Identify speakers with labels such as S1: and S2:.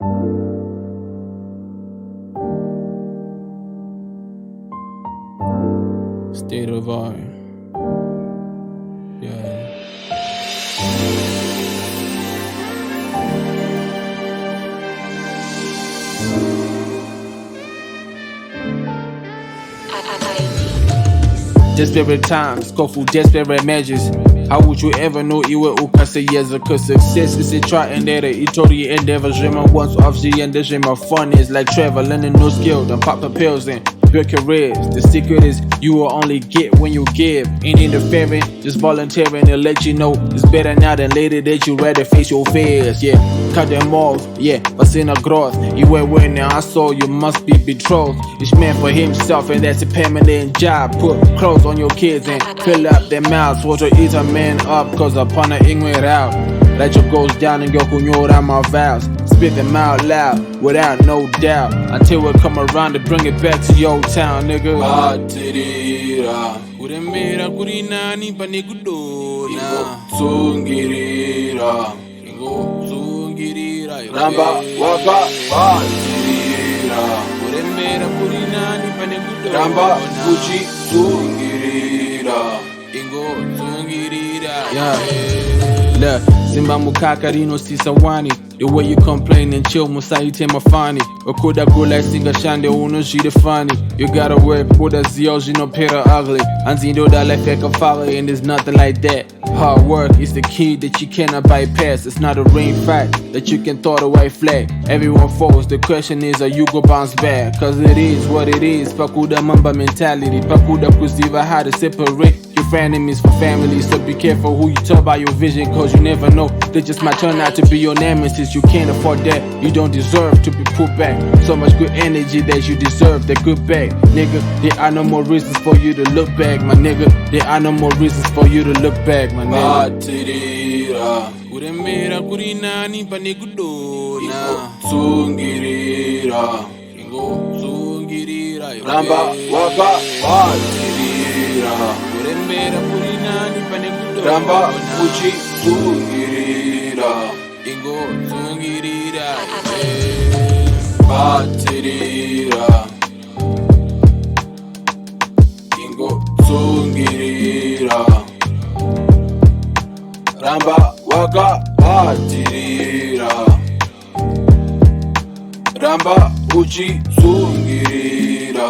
S1: State of art. Yeah. Desperate times, go through desperate measures. How would you ever know iwe ukasayedza? Cause success is a try and error, itori, endeavour. Zvema once off zviya, ndezvemafunnies. Like Trevor, learning no skill, then pop the pills and build careers. The secret is you will only get when you give. Ain't interfering, just volunteering to let you know it's better now than later that you rather face your fears. Yeah, cut them off, yeah, but in a growth. You were winning, I saw you must be betrothed. It's meant for himself and that's a permanent job. Put clothes on your kids and fill up their mouths. For to eat a man up, cause upon a ingwe out. Let your goals down and go kunyora my vows. Spit them out loud, without no doubt. Until we come around to bring it back to your town, nigga.
S2: Batirira,
S1: Kuremera kurinani panekudona.
S2: Zungirira,
S1: Zungirira.
S2: Ramba waka Batirira,
S1: Kuremera kurinani panekudona.
S2: Ramba uchi zungirira.
S1: Yeah. Look, Simba mukaka rino sisawani. The way you complain and chill, musaite mafani. Okuda gula singa shande uno jide funny. You gotta work with a zio, you know pera ugly. Anzindo da life like a father and there's nothing like that. Hard work is the key that you cannot bypass. It's not a rain fight that you can throw the white flag. Everyone falls, the question is are you go bounce back? Cause it is what it is. Pakuda mamba mentality. Pakuda kuziva how to separate your frenemies from family. So be careful who you talk about your vision, cause you never know. They just might turn out to be your nemesis. You can't afford that, you don't deserve to be put back. So much good energy that you deserve that good back. Nigga, there are no more reasons for you to look back, my nigga. There are no more reasons for you to look back, my nigga.
S2: Batirira,
S1: Kuremera kurinani panekudona.
S2: Zungirira,
S1: Zungirira.
S2: Ramba waka Batirira,
S1: Kuremera kurinani panekudona.
S2: Ramba uchi zungirira.
S1: Zungirira.
S2: Batirira, zungirira. Ramba waka Batirira, Ramba uchi zungirira.